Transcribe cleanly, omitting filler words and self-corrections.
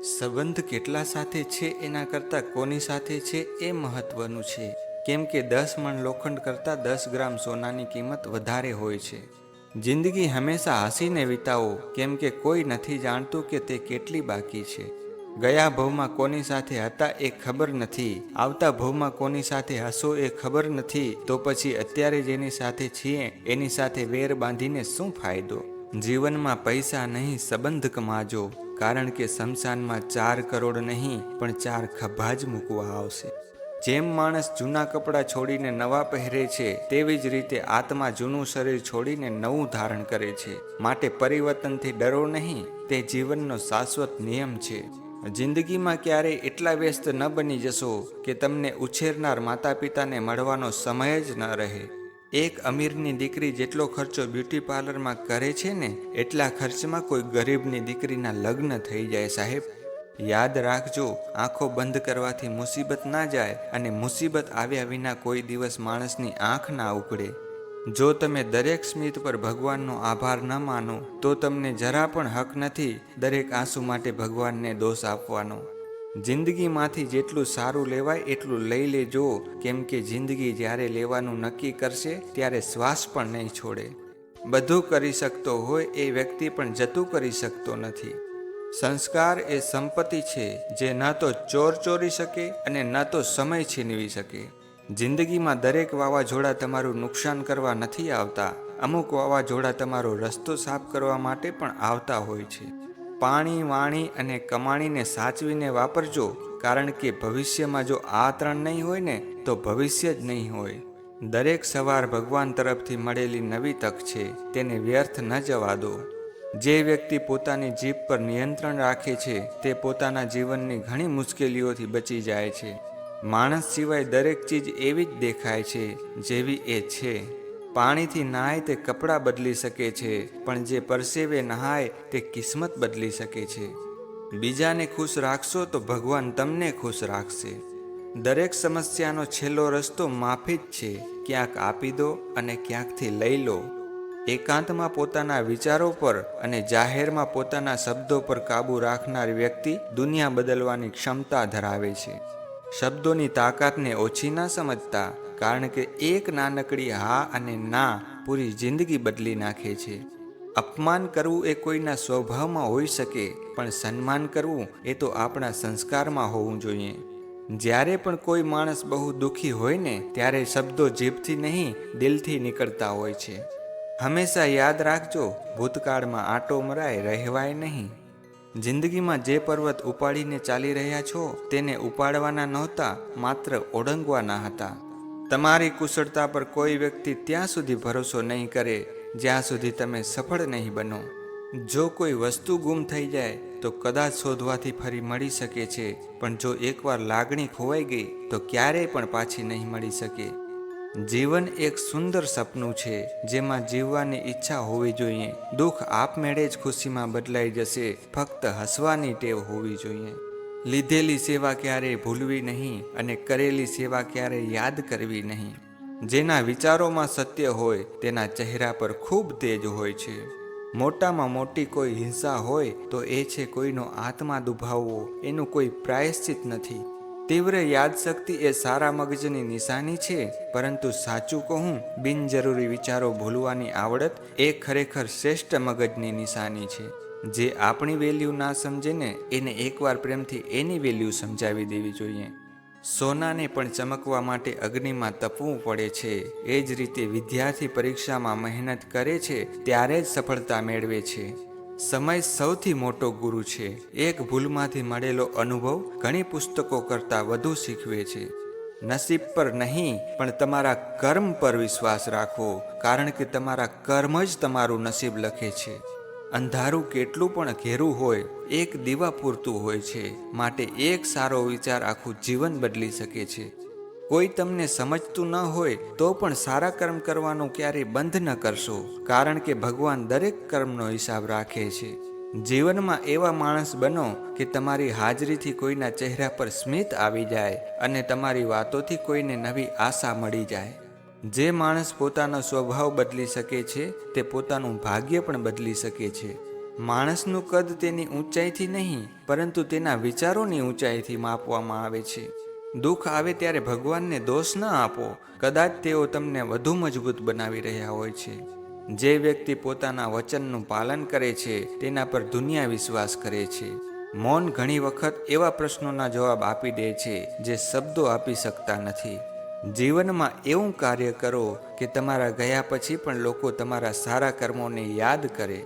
સંબંધ કેટલા સાથે છે એના કરતાં કોની સાથે છે એ મહત્વનું છે, કેમ કે 10 મણ લોખંડ કરતાં 10 ગ્રામ સોનાની કિંમત વધારે હોય છે. જિંદગી હંમેશા હસીને વિતાવો, કેમ કે કોઈ નથી જાણતું કે તે કેટલી બાકી છે. ગયા ભવમાં કોની સાથે હતા એ ખબર નથી, આવતા ભવમાં કોની સાથે હશો એ ખબર નથી, તો પછી અત્યારે જેની સાથે છીએ એની સાથે વેર બાંધીને શું ફાયદો. જીવનમાં પૈસા નહીં સંબંધ કમાજો, કારણ કે શમશાનમાં 4 કરોડ નહીં પણ 4 ખભા જ મૂકવા આવશે. જેમ માણસ જૂના કપડાં છોડીને નવા પહેરે છે, તેવી જ રીતે આત્મા જૂનું શરીર છોડીને નવું ધારણ કરે છે. માટે પરિવર્તનથી ડરો નહીં, તે જીવનનો શાશ્વત નિયમ છે. જિંદગીમાં ક્યારેય એટલા વ્યસ્ત ન બની જશો કે તમને ઉછેરનાર માતા પિતાને મળવાનો સમય જ ન રહે. એક અમીરની દીકરી જેટલો ખર્ચો બ્યુટી પાર્લરમાં કરે છે ને, એટલા ખર્ચમાં કોઈ ગરીબની દીકરીના લગ્ન થઈ જાય સાહેબ. યાદ રાખજો, આંખો બંધ કરવાથી મુસીબત ના જાય, અને મુસીબત આવ્યા વિના કોઈ દિવસ માણસની આંખ ના ઉઘડે. જો તમે દરેક સ્મિત પર ભગવાનનો આભાર ન માનો, તો તમને જરા પણ હક નથી દરેક આંસુ માટે ભગવાનને દોષ આપવાનો. જિંદગીમાંથી જેટલું સારું લેવાય એટલું લઈ લેજો, કેમ કે જિંદગી જ્યારે લેવાનું નક્કી કરશે ત્યારે શ્વાસ પણ નહીં છોડે. બધું કરી શકતો હોય એ વ્યક્તિ પણ જતું કરી શકતો નથી. સંસ્કાર એ સંપત્તિ છે જે ન તો ચોર ચોરી શકે અને ન તો સમય છીનવી શકે. જિંદગીમાં દરેક વાવાઝોડા તમારું નુકસાન કરવા નથી આવતા, અમુક વાવાઝોડા તમારો રસ્તો સાફ કરવા માટે પણ આવતા હોય છે. પાણી, વાણી અને કમાણીને સાચવીને વાપરજો, કારણ કે ભવિષ્યમાં જો આ 3 નહીં હોય ને, તો ભવિષ્ય જ નહીં હોય. દરેક સવાર ભગવાન તરફથી મળેલી નવી તક છે, તેને વ્યર્થ ન જવા દો. જે વ્યક્તિ પોતાની જીભ પર નિયંત્રણ રાખે છે, તે પોતાના જીવનની ઘણી મુશ્કેલીઓથી બચી જાય છે. માણસ સિવાય દરેક ચીજ એવી જ દેખાય છે જેવી એ છે. પાણીથી નહાય તે કપડાં બદલી શકે છે, પણ જે પરસેવે નહાય તે કિસ્મત બદલી શકે છે. બીજાને ખુશ રાખશો તો ભગવાન તમને ખુશ રાખશે. દરેક સમસ્યાનો છેલ્લો રસ્તો માફી જ છે. ક્યાંક આપી દો અને ક્યાંકથી લઈ લો. એકાંતમાં પોતાના વિચારો પર અને જાહેરમાં પોતાના શબ્દો પર કાબૂ રાખનાર વ્યક્તિ દુનિયા બદલવાની ક્ષમતા ધરાવે છે. શબ્દોની તાકાતને ઓછી ના સમજતા, કારણ કે એક નાનકડી હા અને ના પૂરી જિંદગી બદલી નાખે છે. અપમાન કરવું એ કોઈના સ્વભાવમાં હોઈ શકે, પણ સન્માન કરવું એ તો આપણા સંસ્કારમાં હોવું જોઈએ. જ્યારે પણ કોઈ માણસ બહુ દુઃખી હોય ને, ત્યારે શબ્દો જીભથી નહીં દિલથી નીકળતા હોય છે. હંમેશા યાદ રાખજો, ભૂતકાળમાં આંટો મરાય રહેવાય નહીં. જિંદગીમાં જે પર્વત ઉપાડીને ચાલી રહ્યા છો તેને ઉપાડવાના નહોતા, માત્ર ઓળંગવાના હતા. તમારી કુશળતા પર કોઈ વ્યક્તિ ત્યાં સુધી ભરોસો નહીં કરે જ્યાં સુધી તમે સફળ નહીં બનો. જો કોઈ વસ્તુ ગુમ થઈ જાય તો કદાચ શોધવાથી ફરી મળી શકે છે, પણ જો એકવાર લાગણી ખોવાઈ ગઈ તો ક્યારેય પણ પાછી નહીં મળી શકે. જીવન એક સુંદર સપનું છે, જેમાં જીવવાની ઈચ્છા હોવી જોઈએ. દુઃખ આપમેળે જ ખુશીમાં બદલાઈ જશે, ફક્ત હસવાની ટેવ હોવી જોઈએ. લીધેલી સેવા ક્યારેય ભૂલવી નહીં, અને કરેલી સેવા ક્યારેય યાદ કરવી નહીં. જેના વિચારોમાં સત્ય હોય તેના ચહેરા પર ખૂબ તેજ હોય છે. મોટામાં મોટી કોઈ હિંસા હોય તો એ છે કોઈનો આત્મા દુભાવવો, એનું કોઈ પ્રાયશ્ચિત નથી. તીવ્ર યાદશક્તિ એ સારા મગજની નિશાની છે, પરંતુ સાચું કહું, બિનજરૂરી વિચારો ભૂલવાની આવડત એ ખરેખર શ્રેષ્ઠ મગજની નિશાની છે. જે આપણી વેલ્યુ ના સમજે ને, એને એકવાર પ્રેમથી એની વેલ્યુ સમજાવી દેવી જોઈએ. સોનાને પણ ચમકવા માટે અગ્નિમાં તપવું પડે છે. એ જ રીતે વિદ્યાર્થી પરીક્ષામાં મહેનત કરે છે ત્યારે જ સફળતા મેળવે છે. સમય સૌથી મોટો ગુરુ છે. એક ભૂલમાંથી મળેલો અનુભવ ઘણી પુસ્તકો કરતાં વધુ શીખવે છે. નસીબ પર નહીં પણ તમારા કર્મ પર વિશ્વાસ રાખો, કારણ કે તમારા કર્મ જ તમારું નસીબ લખે છે. અંધારું કેટલું પણ ઘેરું હોય, એક દીવા પૂરતું હોય છે. માટે એક સારો વિચાર આખું જીવન બદલી શકે છે. કોઈ તમને સમજતું ન હોય તો પણ સારા કર્મ કરવાનું ક્યારેય બંધ ન કરશો, કારણ કે ભગવાન દરેક કર્મનો હિસાબ રાખે છે. જીવનમાં એવા માણસ બનો કે તમારી હાજરીથી કોઈના ચહેરા પર સ્મિત આવી જાય અને તમારી વાતોથી કોઈને નવી આશા મળી જાય. જે માણસ પોતાનો સ્વભાવ બદલી શકે છે તે પોતાનું ભાગ્ય પણ બદલી શકે છે. માણસનું કદ તેની ઊંચાઈથી નહીં, પરંતુ તેના વિચારોની ઊંચાઈથી માપવામાં આવે છે. દુઃખ આવે ત્યારે ભગવાનને દોષ ન આપો, કદાચ તેઓ તમને વધુ મજબૂત બનાવી રહ્યા હોય છે. જે વ્યક્તિ પોતાના વચનનું પાલન કરે છે તેના પર દુનિયા વિશ્વાસ કરે છે. મૌન ઘણી વખત એવા પ્રશ્નોના જવાબ આપી દે છે જે શબ્દો આપી શકતા નથી. જીવનમાં એવું કાર્ય કરો કે તમારા ગયા પછી પણ લોકો તમારા સારા કર્મોને યાદ કરે.